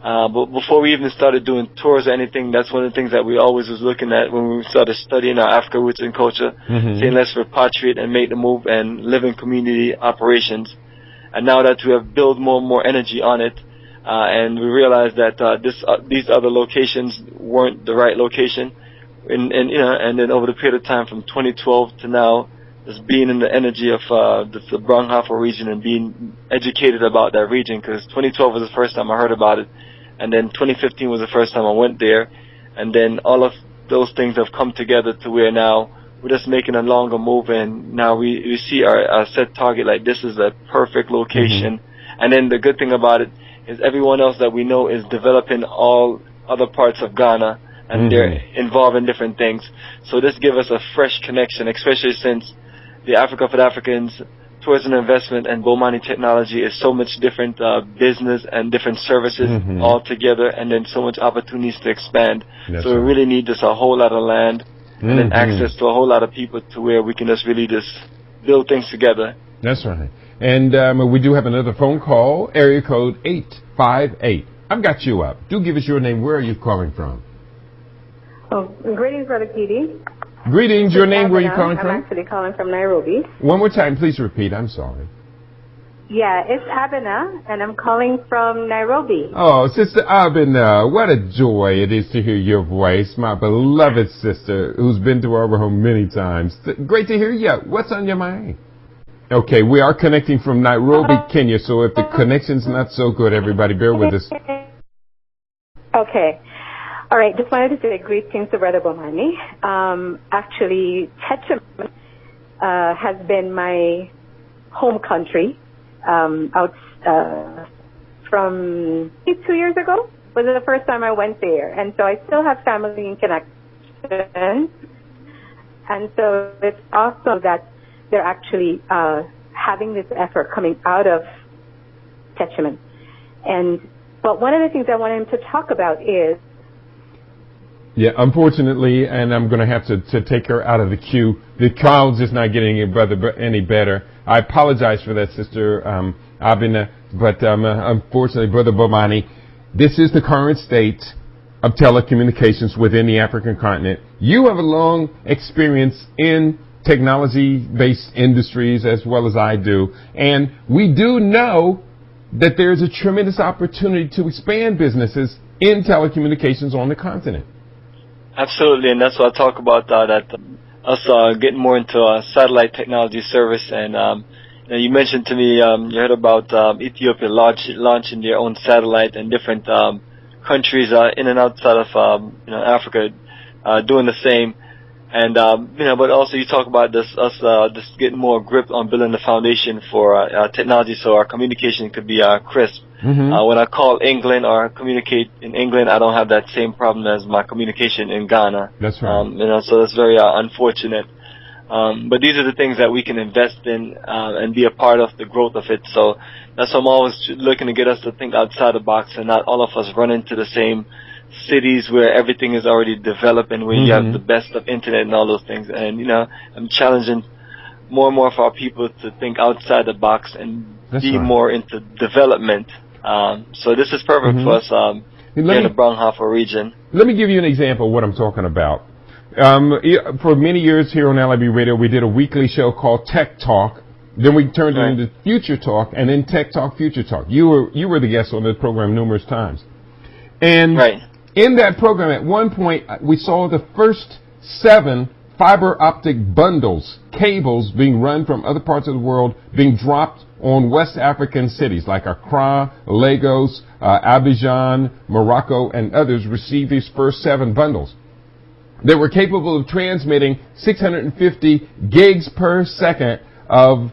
But before we even started doing tours or anything, that's one of the things that we always was looking at when we started studying our African roots and culture, saying let's repatriate and make the move and live in community operations. And now that we have built more and more energy on it, and we realized that these other locations weren't the right location. And then over the period of time from 2012 to now, just being in the energy of the Branghafa region and being educated about that region, because 2012 was the first time I heard about it, and then 2015 was the first time I went there, and then all of those things have come together to where now we're just making a longer move, and now we see our set target, like this is a perfect location. And then the good thing about it is everyone else that we know is developing all other parts of Ghana, and they're involved in different things. So this gives us a fresh connection, especially since the Africa for the Africans Tourism Investment and Bomani Technology is so much different business and different services all together, and then so much opportunities to expand. That's so we right. really need just a whole lot of land and then access to a whole lot of people to where we can just really just build things together. That's right. And we do have another phone call, area code 858. I've got you up. Do give us your name. Where are you calling from? Oh, greetings, Brother Petey. Greetings. Your name, where are you calling from? I'm actually calling from Nairobi. One more time, please repeat. I'm sorry. Yeah, it's Abena, and I'm calling from Nairobi. Oh, Sister Abena, what a joy it is to hear your voice, my beloved sister who's been to our home many times. Great to hear you. What's on your mind? Okay, we are connecting from Nairobi, Kenya, so if the connection's not so good, everybody bear with us. Okay. All right, just wanted to say greetings to Brother Bomani. Actually, Techiman has been my home country from 2 years ago. Was it the first time I went there? And so I still have family in connection. And so it's awesome that they're actually having this effort coming out of Techiman. But one of the things I want him to talk about is, yeah, unfortunately, and I'm going to have to take her out of the queue. The call's just not getting any better. I apologize for that, Sister Abena, but unfortunately, Brother Bomani, this is the current state of telecommunications within the African continent. You have a long experience in technology-based industries as well as I do, and we do know that there's a tremendous opportunity to expand businesses in telecommunications on the continent. Absolutely, and that's what I talk about, that us getting more into satellite technology service. And you mentioned to me, you heard about Ethiopia launching their own satellite, and different countries in and outside of Africa doing the same. And but also you talk about us just getting more grip on building the foundation for technology, so our communication could be crisp. When I call England or communicate in England, I don't have that same problem as my communication in Ghana. That's right. So that's very unfortunate. But these are the things that we can invest in and be a part of the growth of it. So that's why I'm always looking to get us to think outside the box, and not all of us run into the same cities where everything is already developed and where you have the best of internet and all those things. And I'm challenging more and more for our people to think outside the box and be more into development. So this is perfect for us here in the Bronghafa region. Let me give you an example of what I'm talking about. For many years here on LIB Radio, we did a weekly show called Tech Talk. Then we turned it into Future Talk, and then Tech Talk, Future Talk. You were the guest on the program numerous times. And in that program, at one point, we saw the first 7 fiber optic bundles, cables being run from other parts of the world, being dropped on West African cities like Accra, Lagos, Abidjan, Morocco, and others received these first 7 bundles. They were capable of transmitting 650 gigs per second of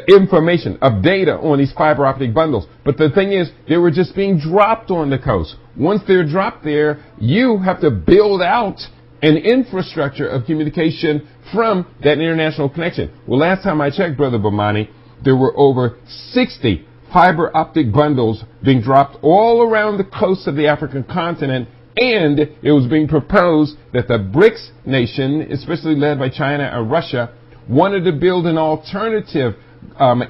information, of data on these fiber optic bundles. But the thing is, they were just being dropped on the coast. Once they're dropped there, you have to build out an infrastructure of communication from that international connection. Well, last time I checked, Brother Bomani, there were over 60 fiber optic bundles being dropped all around the coast of the African continent, and it was being proposed that the BRICS nation, especially led by China and Russia, wanted to build an alternative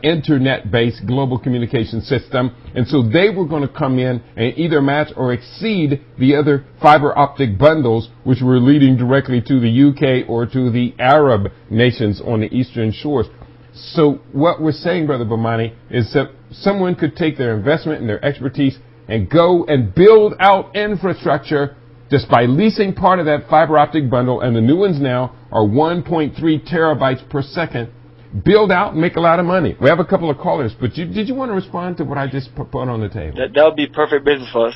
internet-based global communication system, and so they were going to come in and either match or exceed the other fiber optic bundles, which were leading directly to the UK or to the Arab nations on the eastern shores. So what we're saying, Brother Bomani, is that someone could take their investment and their expertise and go and build out infrastructure just by leasing part of that fiber optic bundle, and the new ones now are 1.3 terabytes per second. Build out and make a lot of money. We have a couple of callers, but did you want to respond to what I just put on the table? That would be perfect business for us.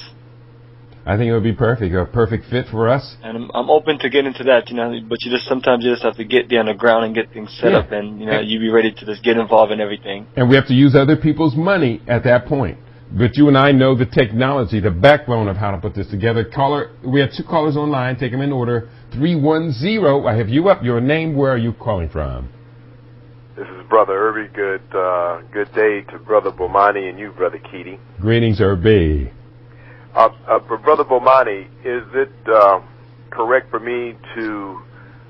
I think it would be perfect, a perfect fit for us. And I'm open to get into that, but sometimes you just have to get there on the ground and get things set up, and you be ready to just get involved in everything. And we have to use other people's money at that point. But you and I know the technology, the backbone of how to put this together. Caller, we have 2 callers online. Take them in order. 310. I have you up. Your name. Where are you calling from? This is Brother Irby. Good day to Brother Bomani and you, Brother Keaty. Greetings, Irby. Brother Bomani, is it correct for me to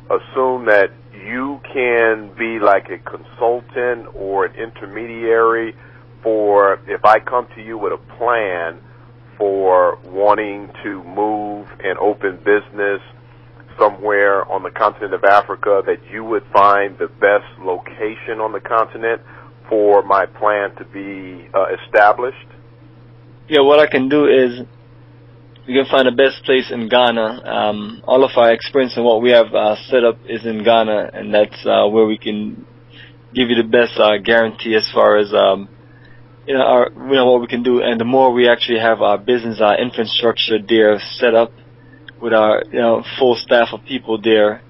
assume that you can be like a consultant or an intermediary for if I come to you with a plan for wanting to move and open business somewhere on the continent of Africa, that you would find the best location on the continent for my plan to be established? Yeah, what I can do is we can find the best place in Ghana. All of our experience and what we have set up is in Ghana, and that's where we can give you the best guarantee as far as what we can do. And the more we actually have our business, our infrastructure there set up with our full staff of people there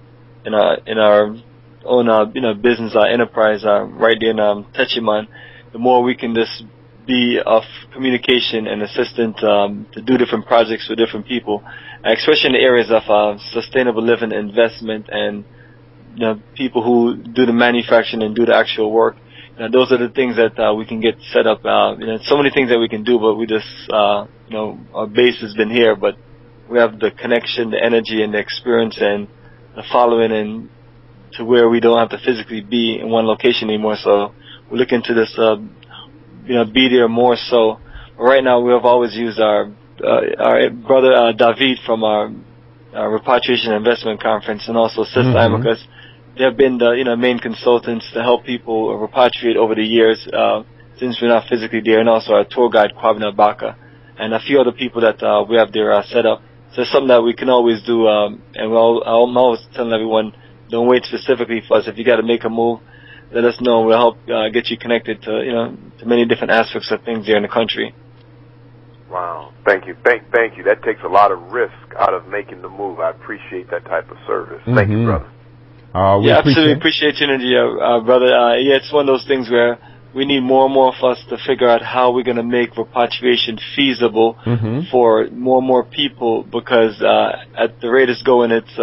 in our own business, our enterprise right there in Techiman, the more we can just be of communication and assistant to do different projects with different people, especially in the areas of sustainable living, investment, and people who do the manufacturing and do the actual work. Those are the things that we can get set up. So many things that we can do, but we just our base has been here, but we have the connection, the energy, and the experience, and the following, and to where we don't have to physically be in one location anymore. So we're looking to this, be there more so. Right now, we have always used our brother David from our Repatriation Investment Conference, and also Sister because they have been the main consultants to help people repatriate over the years since we're not physically there, and also our tour guide Kwabena Baka, and a few other people that we have there set up. So it's something that we can always do, and I'm always telling everyone, don't wait specifically for us. If you got to make a move, let us know. We'll help get you connected to to many different aspects of things here in the country. Wow, thank you, thank you. That takes a lot of risk out of making the move. I appreciate that type of service. Thank you, brother. We absolutely appreciate your energy, brother. It's one of those things where we need more and more of us to figure out how we're going to make repatriation feasible for more and more people, because at the rate it's going, it's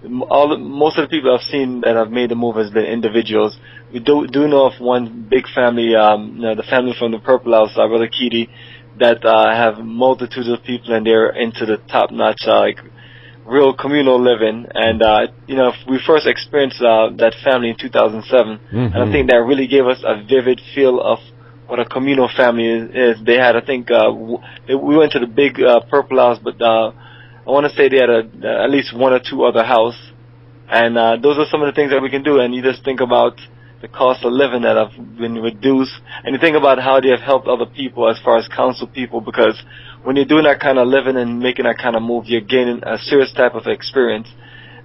most of the people I've seen that have made the move has been individuals. We do know of one big family, the family from the Purple House, our brother Keaty, that have multitudes of people, and they're into the top-notch, real communal living. And we first experienced that family in 2007, and I think that really gave us a vivid feel of what a communal family is. They had, I think, we went to the big Purple House, but I want to say they had at least one or two other house, and those are some of the things that we can do. And you just think about the cost of living that have been reduced, and you think about how they have helped other people as far as council people, because when you're doing that kind of living and making that kind of move, you're gaining a serious type of experience,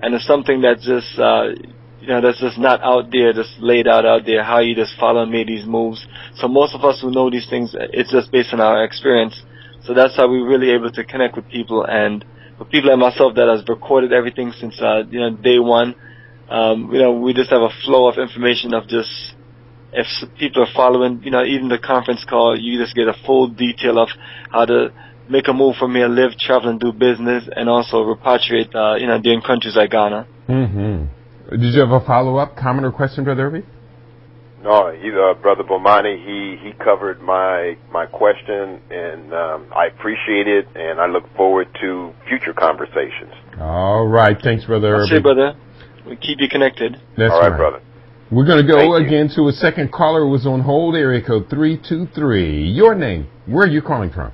and it's something that's just that's just not out there, just laid out there, how you just follow and made these moves. So most of us who know these things, it's just based on our experience. So that's how we're really able to connect with people. And for people like myself that has recorded everything since day one, we just have a flow of information of just, if people are following, even the conference call, you just get a full detail of how to make a move from here, live, travel, and do business, and also repatriate, in countries like Ghana. Did you have a follow-up comment or question, Brother Irby? No, Brother Bomani, he covered my question, and I appreciate it, and I look forward to future conversations. All right. Thanks, Brother Irby. That's it, brother. We keep you connected. That's all right, brother. We're going to go again to a second caller who was on hold, area code 323. Your name. Where are you calling from?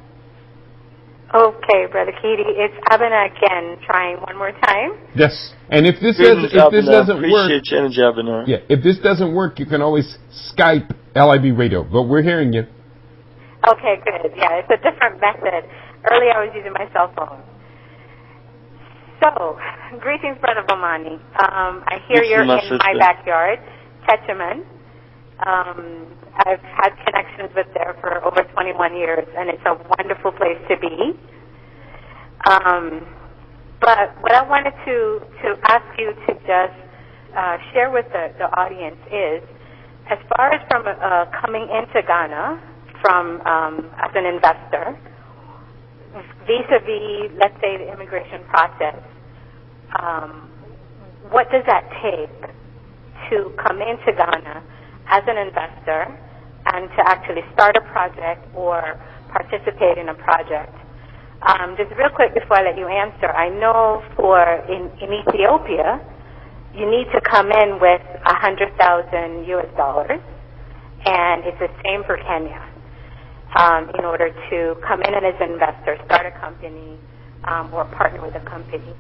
Okay, Brother Keaty, it's Abena again, trying one more time. Yes, and if this doesn't work, if this doesn't work, you can always Skype LIB Radio. But we're hearing you. Okay, good. Yeah, it's a different method. Earlier, I was using my cell phone. So, greetings, Brother Bomani. I hear you're in my backyard, Techiman. I've had connections with there for over 21 years, and it's a wonderful place to be. But what I wanted to ask you to just share with the audience is, as far as from coming into Ghana from as an investor, vis-a-vis, let's say, the immigration process, what does that take to come into Ghana as an investor and to actually start a project or participate in a project? Just real quick before I let you answer, I know in Ethiopia, you need to come in with $100,000 US, and it's the same for Kenya. In order to come in as an investor, start a company, or partner with a company.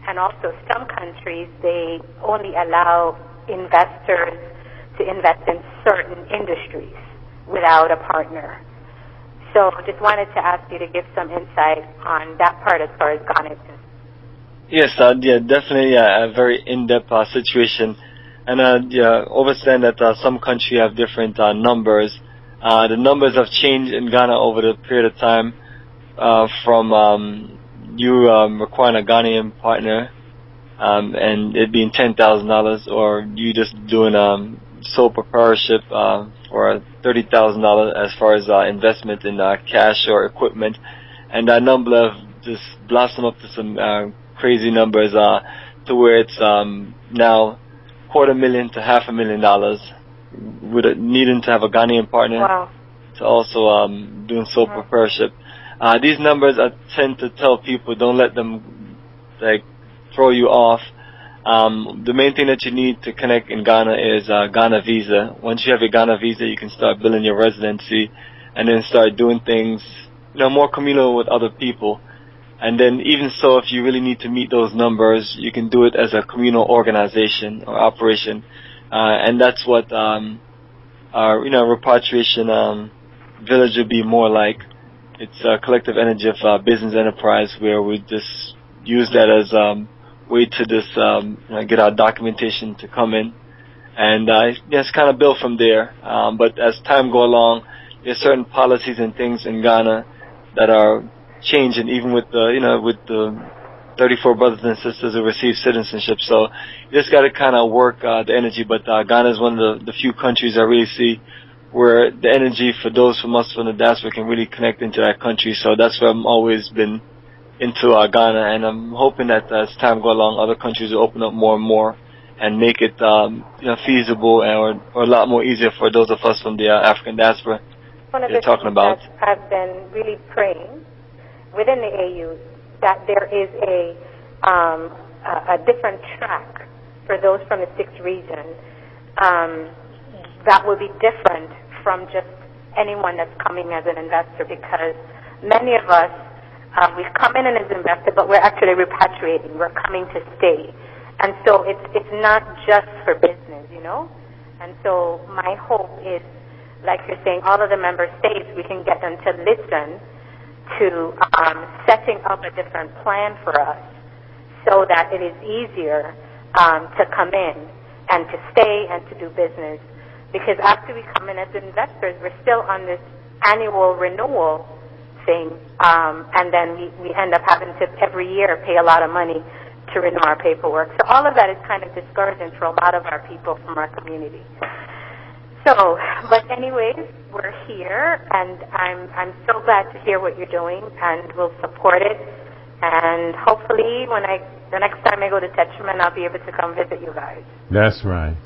And also some countries, they only allow investors to invest in certain industries without a partner. So just wanted to ask you to give some insight on that part as far as Ghana is concerned. Yes, definitely a very in-depth situation. And understand that some countries have different numbers. The numbers have changed in Ghana over the period of time from you requiring a Ghanaian partner and it being $10,000, or you just doing sole proprietorship for $30,000 as far as investment in cash or equipment. And that number have just blossomed up to some crazy numbers to where it's now $250,000 to $500,000 with needing to have a Ghanaian partner. Wow. To also doing sole proprietorship. These numbers I tend to tell people, don't let them throw you off. The main thing that you need to connect in Ghana is Ghana visa. Once you have your Ghana visa, you can start building your residency and then start doing things, more communal with other people. And then even so, if you really need to meet those numbers, you can do it as a communal organization or operation. And that's what our repatriation village would be more like. It's a collective energy of business enterprise where we just use that as way to just get our documentation to come in, and it's kind of built from there. But as time go along, there's certain policies and things in Ghana that are changing, even with the 34 brothers and sisters who receive citizenship. So you just got to kind of work the energy. But Ghana is one of the few countries I really see where the energy for those from us from the diaspora can really connect into that country. So that's where I've always been into Ghana, and I'm hoping that as time goes along, other countries will open up more and more and make it feasible or a lot more easier for those of us from the African diaspora. One of the talking things about. that I've been really praying within the AU that there is a different track for those from the 6th region that will be different from just anyone that's coming as an investor, because many of us, we've come in as an investor, but we're actually repatriating. We're coming to stay. And so it's not just for business, And so my hope is, like you're saying, all of the member states, we can get them to listen to setting up a different plan for us so that it is easier to come in and to stay and to do business. Because after we come in as investors, we're still on this annual renewal thing, and then we end up having to every year pay a lot of money to renew our paperwork. So all of that is kind of discouraging for a lot of our people from our community. So, but anyways, we're here, and I'm so glad to hear what you're doing, and we'll support it. And hopefully, the next time I go to Tetraman, I'll be able to come visit you guys. That's right.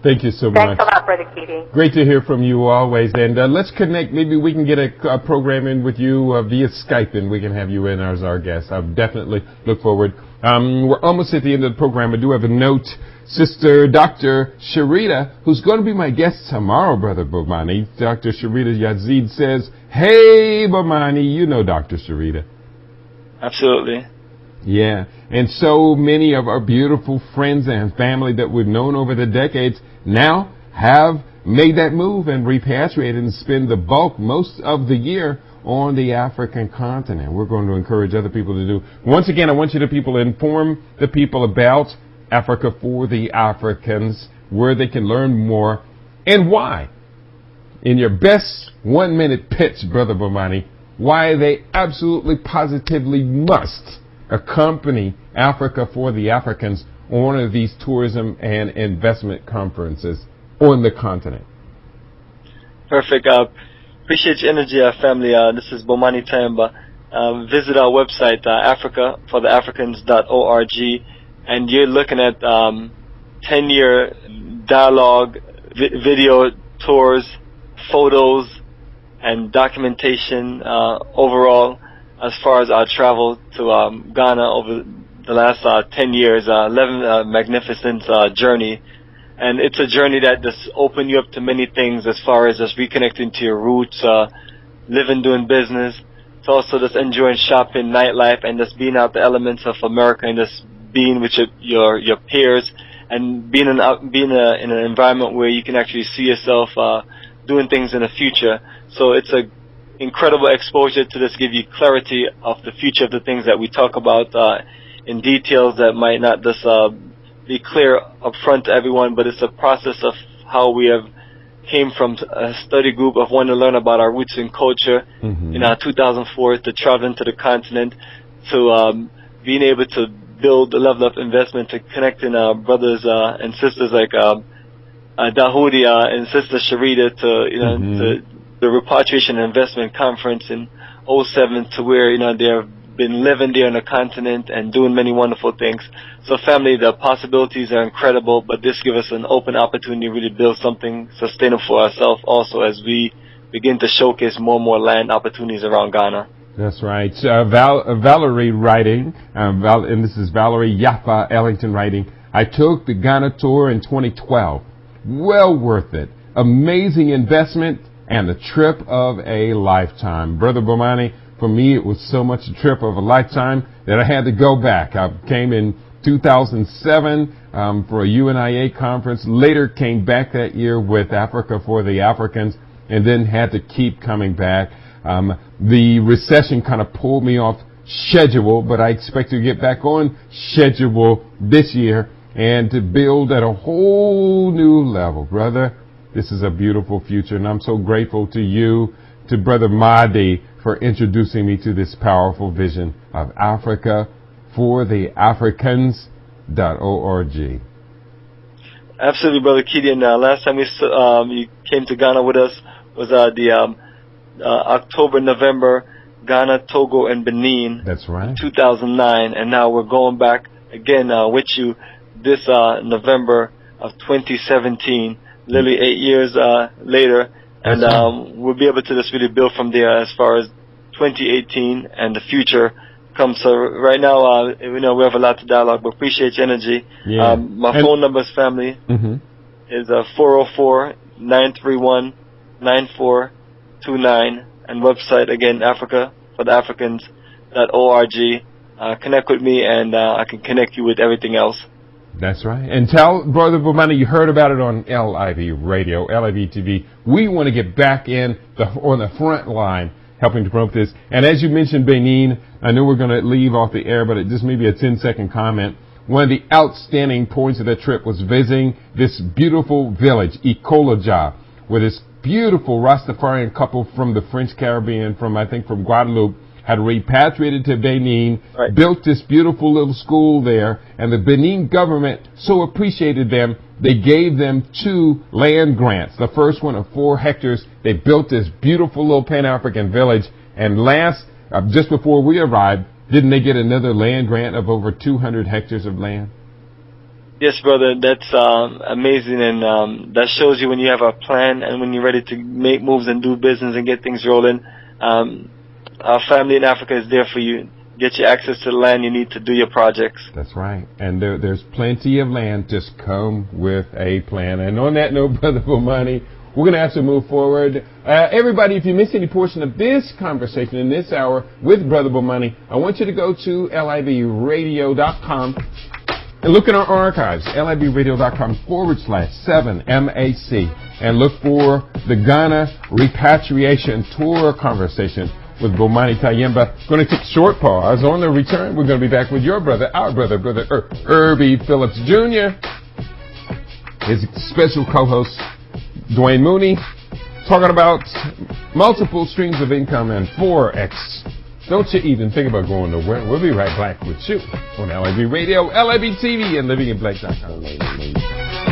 Thank you so much. Thanks a lot, Brother Keating. Great to hear from you always. And let's connect. Maybe we can get a program in with you via Skype, and we can have you in as our guest. I definitely look forward. We're almost at the end of the program. I do have a note. Sister Dr. Sharita, who's going to be my guest tomorrow, Brother Bomani. Dr. Sharita Yazid says, "Hey, Bomani, you know Dr. Sharita." Absolutely. Yeah, and so many of our beautiful friends and family that we've known over the decades now have made that move and repatriated and spend the bulk, most of the year on the African continent. We're going to encourage other people to do. Once again, I want you to inform the people about Africa for the Africans, where they can learn more and why. In your best 1-minute pitch, Brother Bomani, why they absolutely positively must accompany Africa for the Africans on one of these tourism and investment conferences on the continent. Perfect. Appreciate your energy, family. This is Bomani Tayemba. Visit our website, africafortheafricans.org, and you're looking at 10-year dialogue, video tours, photos, and documentation overall as far as our travel to Ghana over the last 10 years, 11 magnificent journey. And it's a journey that just opens you up to many things as far as just reconnecting to your roots, living, doing business. It's also just enjoying shopping, nightlife, and just being out the elements of America and just being with your peers and being in an environment where you can actually see yourself doing things in the future. So it's a incredible exposure to just give you clarity of the future of the things that we talk about in details that might not just be clear up front to everyone, but it's a process of how we have came from a study group of wanting to learn about our roots and culture in 2004 to traveling to the continent to being able to build the level of investment to connecting brothers and sisters like Dahudi and Sister Sharita to to the Repatriation Investment Conference in 2007 to where they have been living there on the continent and doing many wonderful things. So family, the possibilities are incredible, but this gives us an open opportunity to really build something sustainable for ourselves also as we begin to showcase more and more land opportunities around Ghana. That's right. Valerie writing, and this is Valerie Yaffa Ellington writing, I took the Ghana tour in 2012. Well worth it. Amazing investment and the trip of a lifetime. Brother Bomani, for me, it was so much a trip of a lifetime that I had to go back. I came in 2007 for a UNIA conference, later came back that year with Africa for the Africans, and then had to keep coming back. The recession kind of pulled me off schedule, but I expect to get back on schedule this year and to build at a whole new level. Brother, this is a beautiful future, and I'm so grateful to you, to Brother Mahdi, for introducing me to this powerful vision of Africa for the Africans.org. Absolutely, Brother Keaton. Last time you came to Ghana with us was the October, November, Ghana, Togo, and Benin. That's right. 2009, and now we're going back again with you this November of 2017, literally 8 years later, and we'll be able to just really build from there as far as 2018 and the future comes. So right now, we have a lot to dialogue, but appreciate your energy. Yeah. My phone number, family, is 404-931-9429, and website again, africafortheafricans.org. Connect with me, and I can connect you with everything else. That's right. And tell Brother Bomani you heard about it on LIV Radio, LIV TV. We want to get back on the front line helping to promote this. And as you mentioned, Benin, I know we're going to leave off the air, but it just maybe a 10-second comment. One of the outstanding points of that trip was visiting this beautiful village, Ikoloja, where this beautiful Rastafarian couple from the French Caribbean, from Guadeloupe, had repatriated to Benin, built this beautiful little school there, and the Benin government so appreciated them, they gave them 2 land grants. The first one of 4 hectares. They built this beautiful little Pan-African village, and just before we arrived, didn't they get another land grant of over 200 hectares of land? Yes, brother, that's amazing, and that shows you when you have a plan and when you're ready to make moves and do business and get things rolling. Our family in Africa is there for you. Get you access to the land you need to do your projects. That's right. And there's plenty of land. Just come with a plan. And on that note, Brother Bomani, we're going to have to move forward. Everybody, if you missed any portion of this conversation in this hour with Brother Bomani, I want you to go to livradio.com and look at our archives, livradio.com/7MAC, and look for the Ghana Repatriation Tour conversation with Bomani Tayemba. Going to take a short pause. On the return, we're going to be back with your brother, our brother, Brother Irby Phillips Jr., his special co-host, Dwayne Mooney, talking about multiple streams of income and Forex. Don't you even think about going nowhere. We'll be right back with you on LIB Radio, LIB TV, and livinginblack.com.